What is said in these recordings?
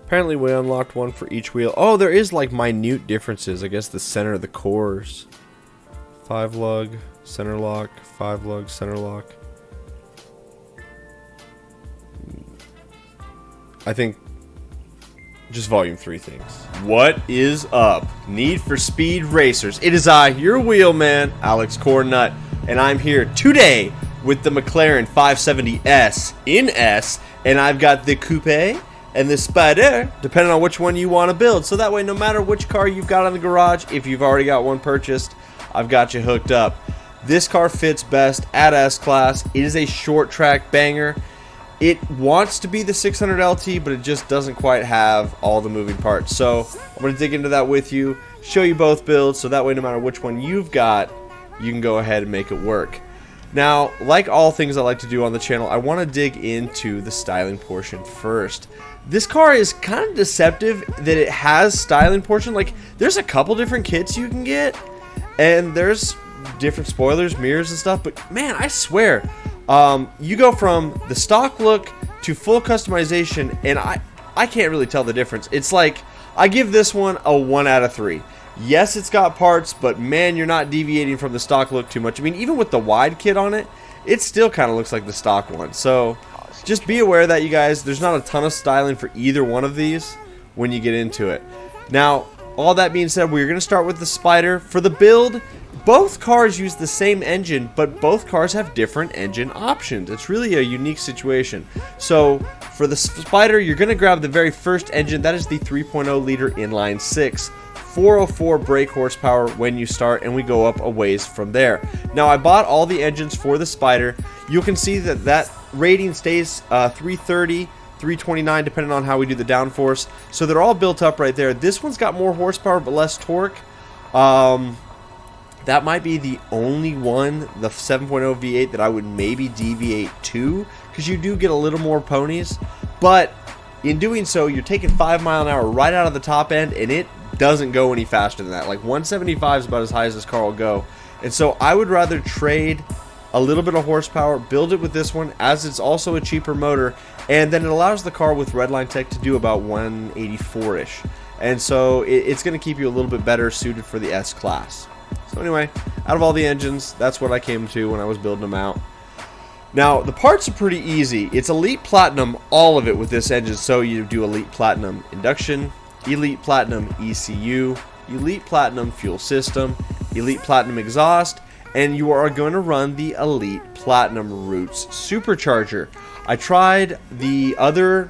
Apparently we unlocked one for each wheel. Oh, there is like minute differences. I guess the center of the cores. 5 lug, center lock, 5 lug, center lock. I think just volume 3 things. What is up, Need for Speed Racers? It is I, your wheelman, Alex Cornnut, and I'm here today with the McLaren 570S in S, and I've got the Coupe and the Spyder, depending on which one you want to build. So that way, no matter which car you've got in the garage, if you've already got one purchased, I've got you hooked up. This car fits best at S-Class. It is a short track banger. It wants to be the 600 LT, but it just doesn't quite have all the moving parts. So I'm going to dig into that with you, show you both builds, so that way no matter which one you've got, you can go ahead and make it work. Now, like all things I like to do on the channel, I want to dig into the styling portion first. This car is kind of deceptive that it has styling portion. Like, there's a couple different kits you can get, and there's different spoilers, mirrors, and stuff, but man, I swear, you go from the stock look to full customization, and I can't really tell the difference. It's like, I give this one a 1 out of 3. Yes, it's got parts, but man, you're not deviating from the stock look too much. I mean, even with the wide kit on it, it still kind of looks like the stock one. So just be aware that, you guys, there's not a ton of styling for either one of these when you get into it. Now, all that being said, we're going to start with the Spyder. For the build, both cars use the same engine, but both cars have different engine options. It's really a unique situation. So for the Spyder, you're going to grab the very first engine. That is the 3.0 liter inline 6. 404 brake horsepower when you start, and we go up a ways from there. Now, I bought all the engines for the Spyder. You can see that that rating stays 330, 329, depending on how we do the downforce. So they're all built up right there. This one's got more horsepower but less torque. That might be the only one, the 7.0 V8, that I would maybe deviate to, because you do get a little more ponies. But in doing so, you're taking 5 mile an hour right out of the top end, and it doesn't go any faster than that. Like 175 is about as high as this car will go. And so I would rather trade a little bit of horsepower, build it with this one, as it's also a cheaper motor, and then it allows the car with Redline Tech to do about 184-ish. And so it's going to keep you a little bit better suited for the S-Class. So anyway, out of all the engines, that's what I came to when I was building them out. Now, the parts are pretty easy. It's Elite Platinum, all of it with this engine. So you do Elite Platinum induction, Elite Platinum ECU, Elite Platinum fuel system, Elite Platinum exhaust, and you are going to run the Elite Platinum Roots supercharger. I tried the other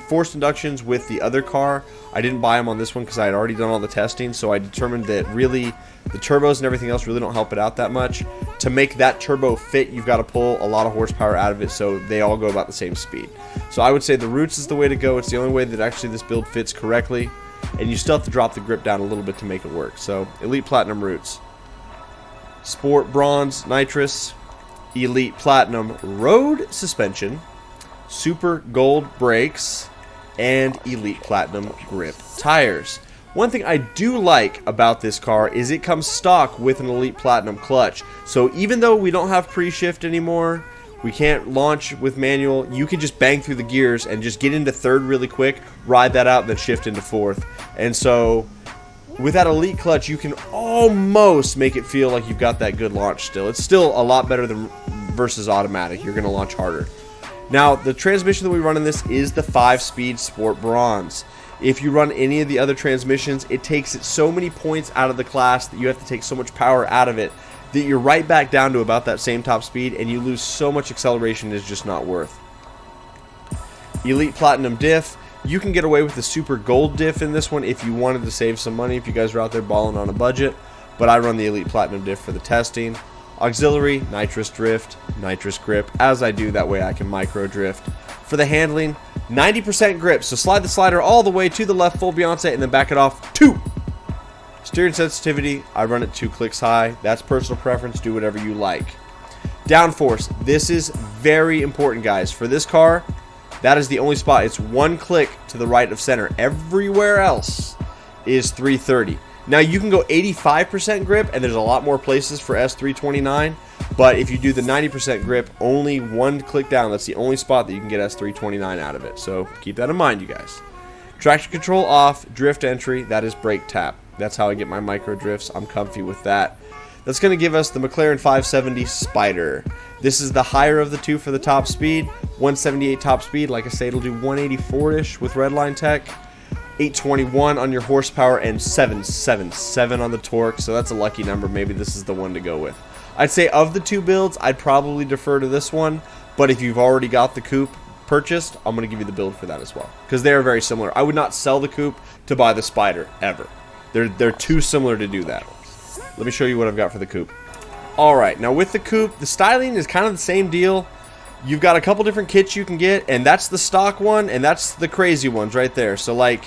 forced inductions with the other car. I didn't buy them on this one because I had already done all the testing, so I determined that really the turbos and everything else really don't help it out that much. To make that turbo fit, you've got to pull a lot of horsepower out of it, so they all go about the same speed. So I would say the Roots is the way to go. It's the only way that actually this build fits correctly, and you still have to drop the grip down a little bit to make it work. So Elite Platinum Roots, Sport Bronze Nitrous, Elite Platinum Road Suspension, Super Gold Brakes, and Elite Platinum Grip Tires. One thing I do like about this car is it comes stock with an Elite Platinum clutch. So even though we don't have pre-shift anymore, we can't launch with manual, you can just bang through the gears and just get into third really quick, ride that out, and then shift into fourth. And so with that Elite clutch, you can almost make it feel like you've got that good launch still. It's still a lot better than versus automatic. You're going to launch harder. Now, the transmission that we run in this is the 5-speed Sport Bronze. If you run any of the other transmissions, it takes it so many points out of the class that you have to take so much power out of it that you're right back down to about that same top speed, and you lose so much acceleration it's just not worth. Elite Platinum Diff. You can get away with the Super Gold Diff in this one if you wanted to save some money, if you guys are out there balling on a budget, but I run the Elite Platinum Diff for the testing. Auxiliary, Nitrous Drift, Nitrous Grip, as I do, that way I can micro drift. For the handling, 90% grip, so slide the slider all the way to the left full Beyonce and then back it off 2. Steering sensitivity, I run it 2 clicks high. That's personal preference, do whatever you like. Downforce, this is very important, guys. For this car, that is the only spot. It's 1 click to the right of center. Everywhere else is 330. Now, you can go 85% grip, and there's a lot more places for S329, But if you do the 90% grip, only one click down, that's the only spot that you can get S329 out of it. So keep that in mind, you guys. Traction control off, drift entry, that is brake tap. That's how I get my micro drifts. I'm comfy with that. That's going to give us the McLaren 570 Spyder. This is the higher of the two for the top speed. 178 top speed. Like I say, it'll do 184-ish with Redline Tech. 821 on your horsepower and 777 on the torque. So that's a lucky number. Maybe this is the one to go with. I'd say of the two builds, I'd probably defer to this one. But if you've already got the coupe purchased, I'm going to give you the build for that as well. Because they are very similar. I would not sell the coupe to buy the Spyder, ever. They're too similar to do that. Let me show you what I've got for the coupe. Alright, now with the coupe, the styling is kind of the same deal. You've got a couple different kits you can get, and that's the stock one, and that's the crazy ones right there. So, like,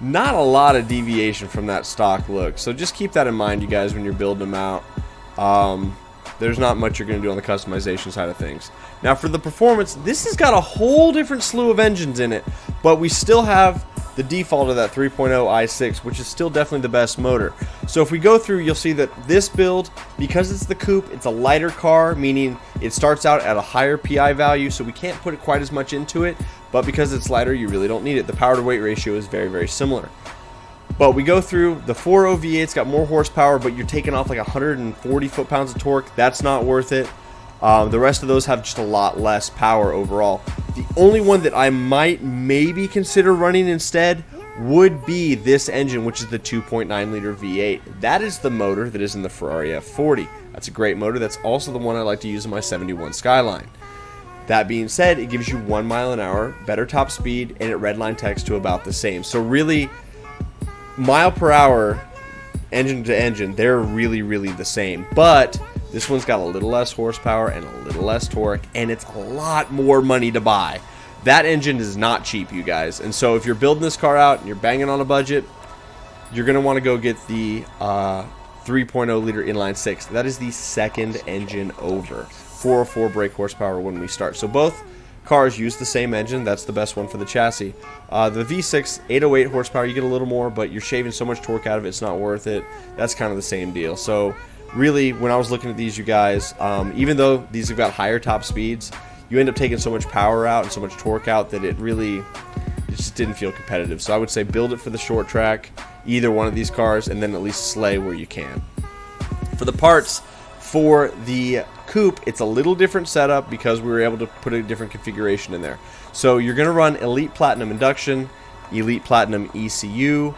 not a lot of deviation from that stock look. So just keep that in mind, you guys, when you're building them out. There's not much you're going to do on the customization side of things. Now, for the performance, this has got a whole different slew of engines in it, but we still have the default of that 3.0 i6, which is still definitely the best motor. So if we go through, you'll see that this build, because it's the coupe, it's a lighter car, meaning it starts out at a higher PI value, so we can't put quite as much into it, but because it's lighter, you really don't need it. The power to weight ratio is very, very similar. But we go through, the 4.0 V8's got more horsepower, but you're taking off like 140 foot-pounds of torque. That's not worth it. The rest of those have just a lot less power overall. The only one that I might maybe consider running instead would be this engine, which is the 2.9 liter V8. That is the motor that is in the Ferrari F40. That's a great motor. That's also the one I like to use in my 71 Skyline. That being said, it gives you 1 mile an hour, better top speed, and it redline techs to about the same. So really, mile per hour, engine to engine, they're really, really the same. But this one's got a little less horsepower and a little less torque, and it's a lot more money to buy. That engine is not cheap, you guys. And so if you're building this car out and you're banging on a budget, you're going to want to go get the 3.0 liter inline 6. That is the second engine over. 404 brake horsepower when we start. So both cars use the same engine. That's the best one for the chassis. The V6, 808 horsepower, you get a little more, but you're shaving so much torque out of it, it's not worth it. That's kind of the same deal. So really, when I was looking at these, you guys, even though these have got higher top speeds, you end up taking so much power out and so much torque out that it just didn't feel competitive. So I would say build it for the short track, either one of these cars, and then at least slay where you can. For the parts for the coupe, it's a little different setup because we were able to put a different configuration in there. So you're going to run Elite Platinum induction, Elite Platinum ECU,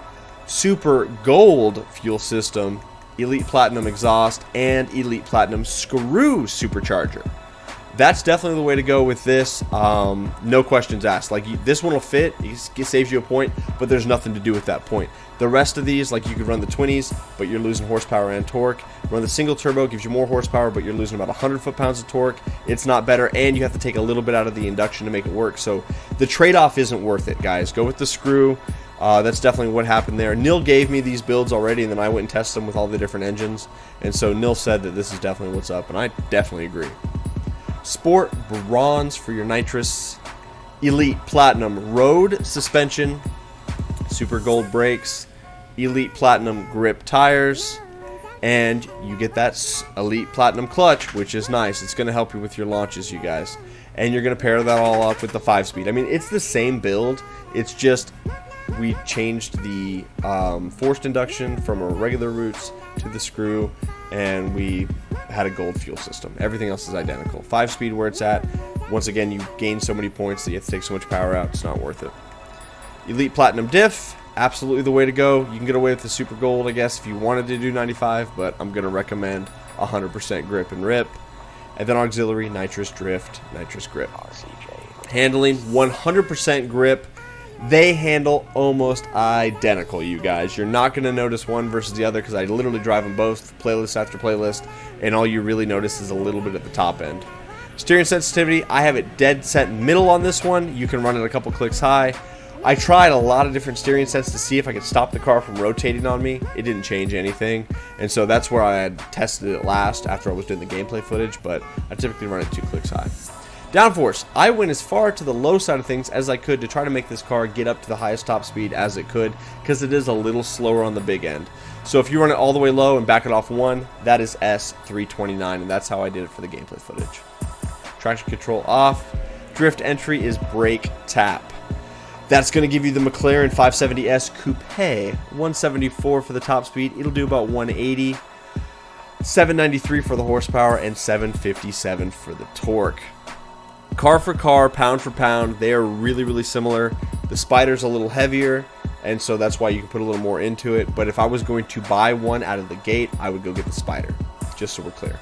Super Gold fuel system, Elite Platinum exhaust, and Elite Platinum screw supercharger. That's definitely the way to go with this. No questions asked. Like, this one will fit. It saves you a point, but there's nothing to do with that point. The rest of these, like, you could run the 20s, but you're losing horsepower and torque. Run the single turbo, gives you more horsepower, but you're losing about 100 foot-pounds of torque. It's not better, and you have to take a little bit out of the induction to make it work. So the trade-off isn't worth it, guys. Go with the screw. That's definitely what happened there. Nil gave me these builds already, and then I went and tested them with all the different engines. And so Nil said that this is definitely what's up, and I definitely agree. Sport Bronze for your nitrous. Elite Platinum Road suspension. Super Gold brakes. Elite Platinum grip tires. And you get that Elite Platinum clutch, which is nice. It's going to help you with your launches, you guys. And you're going to pair that all up with the 5-speed. I mean, it's the same build. It's just we changed the forced induction from our regular routes to the screw, and we had a gold fuel system. Everything else is identical. 5-speed where it's at. Once again, you gain so many points that you have to take so much power out, it's not worth it. Elite Platinum diff, absolutely the way to go. You can get away with the Super Gold, I guess, if you wanted to do 95, but I'm going to recommend 100% grip and rip. And then auxiliary, nitrous drift, nitrous grip. Handling, 100% grip. They handle almost identical, you guys. You're not going to notice one versus the other because I literally drive them both, playlist after playlist, and all you really notice is a little bit at the top end. Steering sensitivity, I have it dead set middle on this one. You can run it a couple clicks high. I tried a lot of different steering sets to see if I could stop the car from rotating on me. It didn't change anything, and so that's where I had tested it last after I was doing the gameplay footage, but I typically run it 2 clicks high. Downforce. I went as far to the low side of things as I could to try to make this car get up to the highest top speed as it could, because it is a little slower on the big end. So if you run it all the way low and back it off 1, that is S329, and that's how I did it for the gameplay footage. Traction control off. Drift entry is brake tap. That's going to give you the McLaren 570S Coupe, 174 for the top speed. It'll do about 180, 793 for the horsepower, and 757 for the torque. Car for car, pound for pound, they are really, really similar. The Spyder's a little heavier, and so that's why you can put a little more into it. But if I was going to buy one out of the gate, I would go get the Spyder, just so we're clear.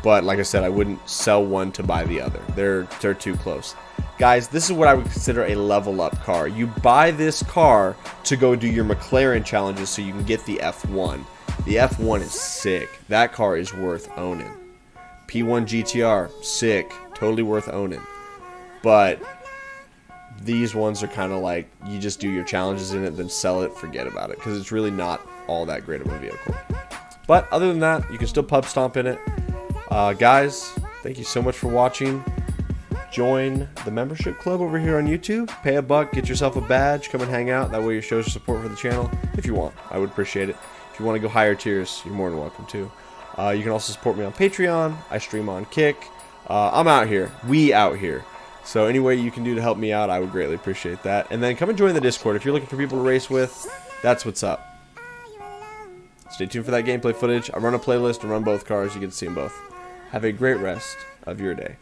But like I said, I wouldn't sell one to buy the other. They're too close. Guys, this is what I would consider a level up car. You buy this car to go do your McLaren challenges so you can get the F1. The F1 is sick. That car is worth owning. P1 GTR, sick. Totally worth owning. But these ones are kind of like, you just do your challenges in it, then sell it, forget about it, because it's really not all that great of a vehicle. But other than that, you can still pub stomp in it. Guys, thank you so much for watching. Join the membership club over here on YouTube. Pay $1, get yourself a badge, come and hang out. That way you show your support for the channel. If you want, I would appreciate it. If you want to go higher tiers, you're more than welcome to. You can also support me on Patreon. I stream on Kick. I'm out here. We out here. So any way you can do to help me out, I would greatly appreciate that. And then come and join the Discord. If you're looking for people to race with, that's what's up. Stay tuned for that gameplay footage. I run a playlist and run both cars. You get to see them both. Have a great rest of your day.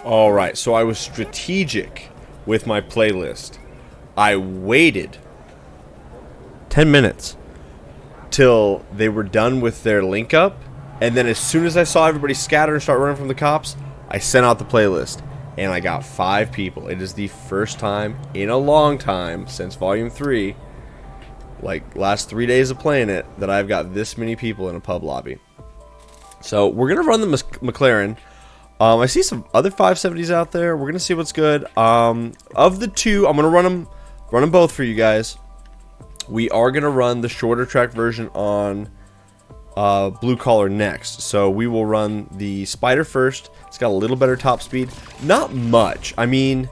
Alright, so I was strategic with my playlist. I waited 10 minutes till they were done with their link up, and then as soon as I saw everybody scatter and start running from the cops, I sent out the playlist, and I got 5 people. It is the first time in a long time since Volume 3, like last 3 days of playing it, that I've got this many people in a pub lobby. So we're going to run the McLaren. I see some other 570s out there. We're going to see what's good. Of the two, I'm going to run them both for you guys. We are going to run the shorter track version on Blue Collar next. So we will run the Spyder first. It's got a little better top speed. Not much. I mean,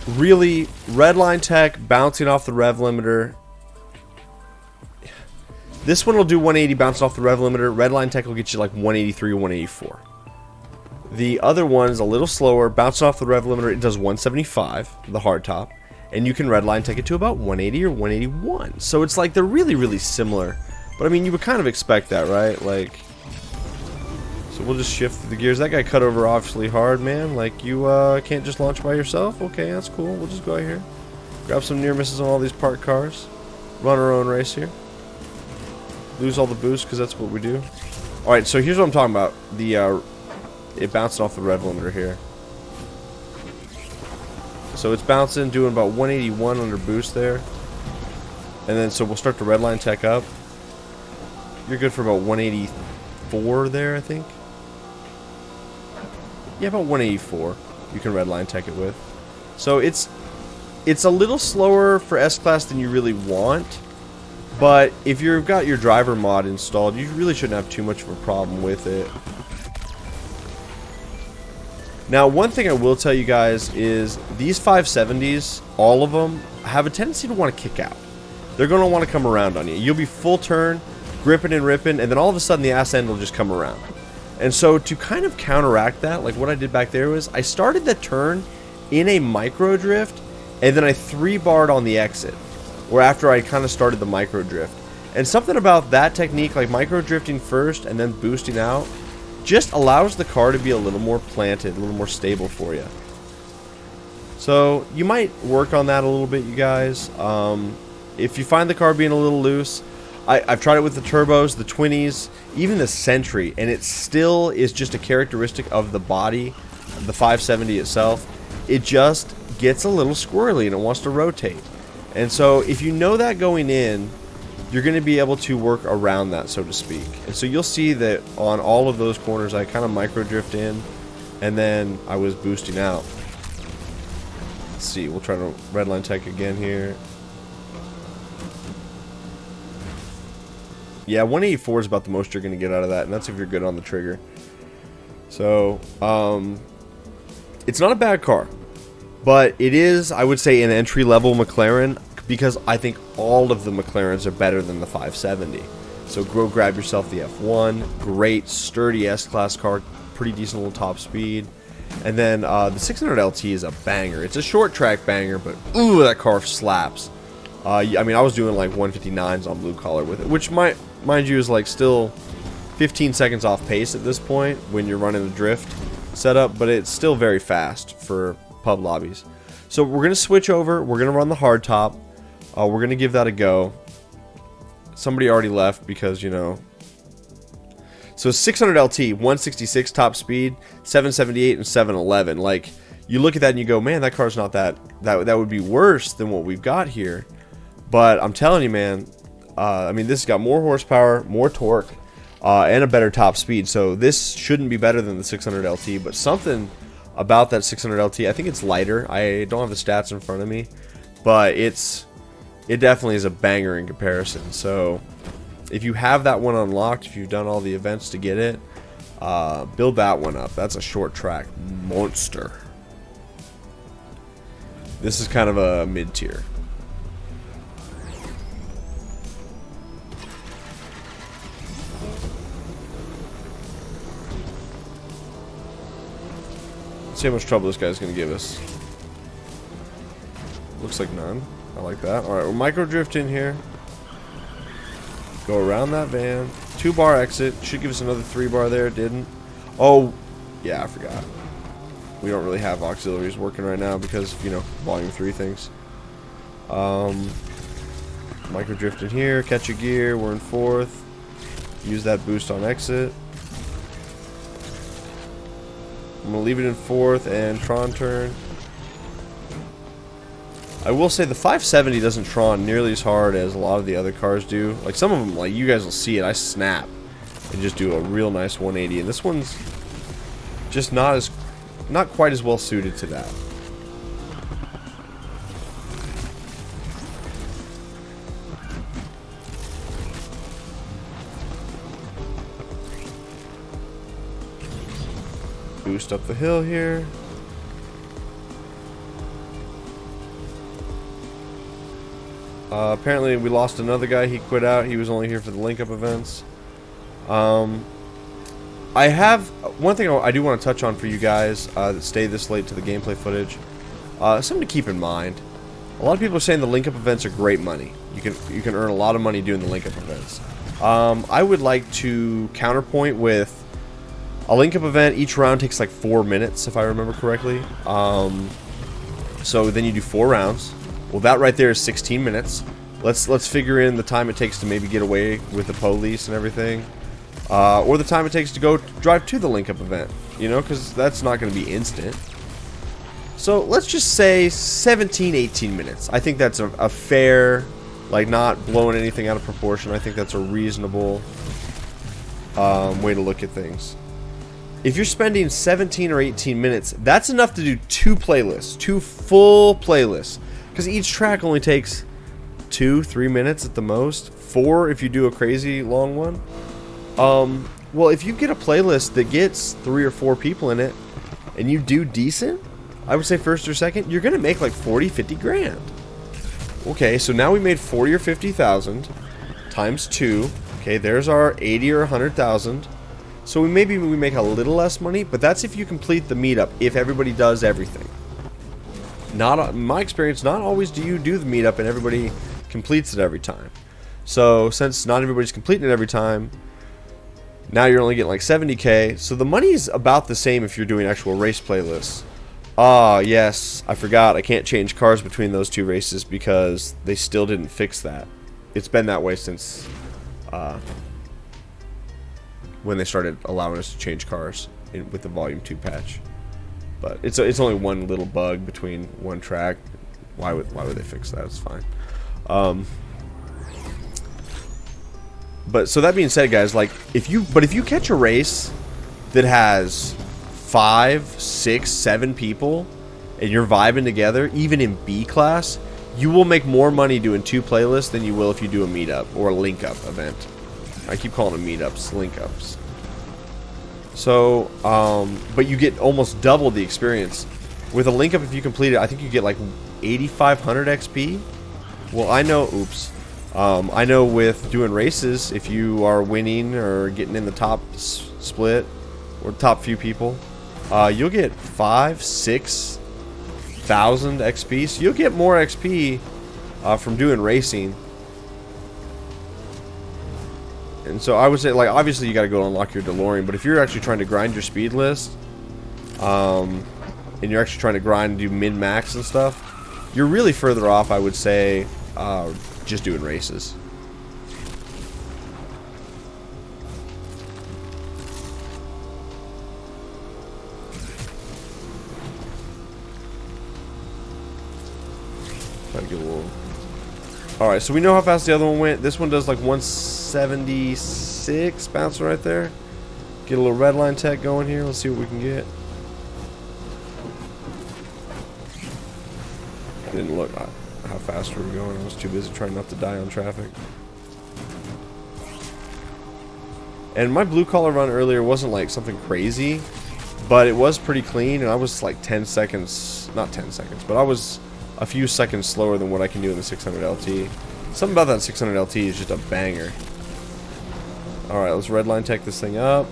really, Redline Tech bouncing off the rev limiter. This one will do 180 bouncing off the rev limiter. Redline Tech will get you like 183 or 184. The other one is a little slower, bouncing off the rev limiter. It does 175, the hard top, and you can redline take it to about 180 or 181. So it's like they're really, really similar. But I mean, you would kind of expect that, right? Like, so we'll just shift the gears. That guy cut over obviously hard, man. Like, you can't just launch by yourself. Okay, that's cool. We'll just go out here, grab some near misses on all these parked cars, run our own race here, lose all the boost because that's what we do. All right, so here's what I'm talking about. The it bounced off the rev limiter here. So it's bouncing, doing about 181 under boost there. And then so we'll start the redline tech up. You're good for about 184 there, I think. Yeah, about 184 you can redline tech it with. So it's a little slower for S-Class than you really want. But if you've got your driver mod installed, you really shouldn't have too much of a problem with it. Now, one thing I will tell you guys is these 570s, all of them, have a tendency to want to kick out. They're going to want to come around on you. You'll be full turn, gripping and ripping, and then all of a sudden the ass end will just come around. And so to kind of counteract that, like what I did back there was I started the turn in a micro drift, and then I 3-barred on the exit, or after I kind of started the micro drift. And something about that technique, like micro drifting first and then boosting out, just allows the car to be a little more planted, a little more stable for you. So you might work on that a little bit, you guys. If you find the car being a little loose, I've tried it with the turbos, the 20s, even the Sentry, and it still is just a characteristic of the body, the 570 itself. It just gets a little squirrely and it wants to rotate. And so if you know that going in, you're going to be able to work around that, so to speak. And so you'll see that on all of those corners, I kind of micro drift in, and then I was boosting out. Let's see, we'll try to redline tech again here. Yeah, 184 is about the most you're going to get out of that, and that's if you're good on the trigger. So, It's not a bad car, but it is, I would say, an entry-level McLaren, because I think all of the McLarens are better than the 570. So go grab yourself the F1, great sturdy S-Class car, pretty decent little top speed. And then the 600 LT is a banger. It's a short track banger, but ooh, that car slaps. I mean, I was doing like 159s on blue collar with it, which mind you is like still 15 seconds off pace at this point when you're running the drift setup, but it's still very fast for pub lobbies. So we're gonna switch over. We're gonna run the hard top. We're gonna give that a go. Somebody already left because, you know. So 600 LT, 166 top speed, 778 and 711. Like, you look at that and you go, man, that car's not that would be worse than what we've got here. But I'm telling you, man, I mean, this has got more horsepower, more torque, and a better top speed. So this shouldn't be better than the 600 LT, but something about that 600 LT, I think it's lighter. I don't have the stats in front of me, but it definitely is a banger in comparison. So if you have that one unlocked, if you've done all the events to get it, build that one up. That's a short track monster. This is kind of a mid-tier. Let's see how much trouble this guy's going to give us. Looks like none. I like that. Alright, we'll micro drift in here. Go around that van. 2-bar exit. Should give us another 3-bar there. Didn't. Oh, yeah, I forgot. We don't really have auxiliaries working right now because, you know, volume 3 things. Micro drift in here. Catch a gear. We're in 4th. Use that boost on exit. I'm going to leave it in 4th and Tron turn. I will say the 570 doesn't Tron nearly as hard as a lot of the other cars do. Like some of them, like you guys will see it, I snap and just do a real nice 180. And this one's just not quite as well suited to that. Boost up the hill here. Apparently we lost another guy. He quit out. He was only here for the link-up events. I have one thing I do want to touch on for you guys that stay this late to the gameplay footage. Something to keep in mind. A lot of people are saying the link-up events are great money. You can earn a lot of money doing the link-up events. I would like to counterpoint with a link-up event. Each round takes like 4 minutes, if I remember correctly. So then you do 4 rounds. Well, that right there is 16 minutes. Let's figure in the time it takes to maybe get away with the police and everything, or the time it takes to go drive to the link-up event. You know, because that's not going to be instant. So let's just say 17, 18 minutes. I think that's a fair, like not blowing anything out of proportion. I think that's a reasonable way to look at things. If you're spending 17 or 18 minutes, that's enough to do 2 playlists, 2 full playlists. Because each track only takes 2-3 minutes at the most. 4 if you do a crazy long one. Well, if you get a playlist that gets 3 or 4 people in it, and you do decent, I would say first or second, you're going to make like 40-50 grand. Okay, so now we made 40 or 50,000 times 2. Okay, there's our 80 or 100,000. So maybe we make a little less money, but that's if you complete the meetup, if everybody does everything. Not in my experience, not always do you do the meetup and everybody completes it every time. So since not everybody's completing it every time, now you're only getting like 70k. So the money's about the same if you're doing actual race playlists. Ah, yes, I forgot. I can't change cars between those 2 races because they still didn't fix that. It's been that way since when they started allowing us to change cars with the Volume 2 patch. But it's only one little bug between one track. Why would they fix that? It's fine. But so that being said, guys, like if you catch a race that has 5, 6, 7 people and you're vibing together, even in B class, you will make more money doing 2 playlists than you will if you do a meetup or a link-up event. I keep calling them meetups, link-ups. So, but you get almost double the experience. with a link up, if you complete it, I think you get like 8,500 XP. Well, I know, oops. I know with doing races, if you are winning or getting in the top split or top few people, you'll get 5,000-6,000 XP. So you'll get more XP from doing racing. And so I would say, like, obviously you got to go unlock your DeLorean, but if you're actually trying to grind your speed list, and you're actually trying to grind and do min-max and stuff, you're really further off, I would say, just doing races. Try to get a little. Alright, so we know how fast the other one went. This one does like 176, bouncing right there. Get a little red line tech going here. Let's see what we can get. Didn't look how fast we were going. I was too busy trying not to die on traffic. And my blue collar run earlier wasn't like something crazy, but it was pretty clean, and I was like 10 seconds, not 10 seconds, but I was a few seconds slower than what I can do in the 600 LT. Something about that 600 LT is just a banger. Alright, let's redline tech this thing up.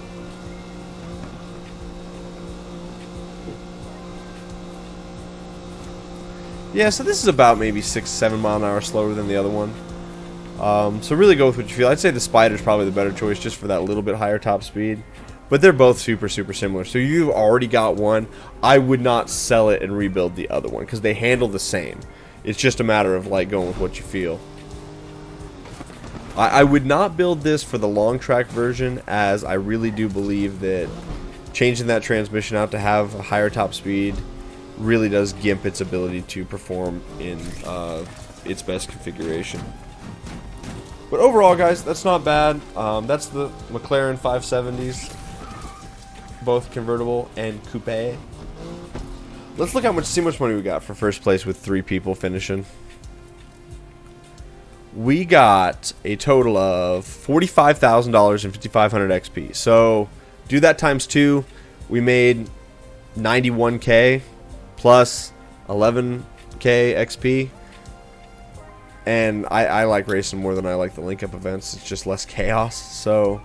Yeah, so this is about maybe 6-7 mile an hour slower than the other one. So really go with what you feel. I'd say the Spyder is probably the better choice just for that little bit higher top speed. But they're both super similar. So you've already got one. I would not sell it and rebuild the other one because they handle the same. It's just a matter of like going with what you feel. I would not build this for the long track version, as I really do believe that changing that transmission out to have a higher top speed really does gimp its ability to perform in its best configuration. But overall, guys, that's not bad. That's the McLaren 570s, both convertible and coupe. Let's look see how much money we got for first place with 3 people finishing. We got a total of $45,000 and 5,500 XP. So do that times 2. We made 91K plus 11K XP. And I like racing more than I like the link up events. It's just less chaos. So,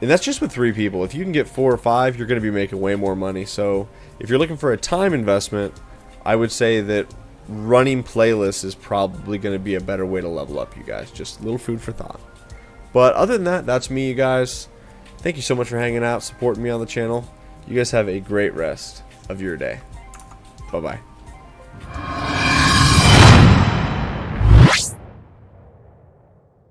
and that's just with 3 people. If you can get 4 or 5, you're going to be making way more money. So if you're looking for a time investment, I would say that running playlists is probably going to be a better way to level up, you guys. Just a little food for thought. But other than that, that's me, you guys. Thank you so much for hanging out, supporting me on the channel. You guys have a great rest of your day. Bye-bye.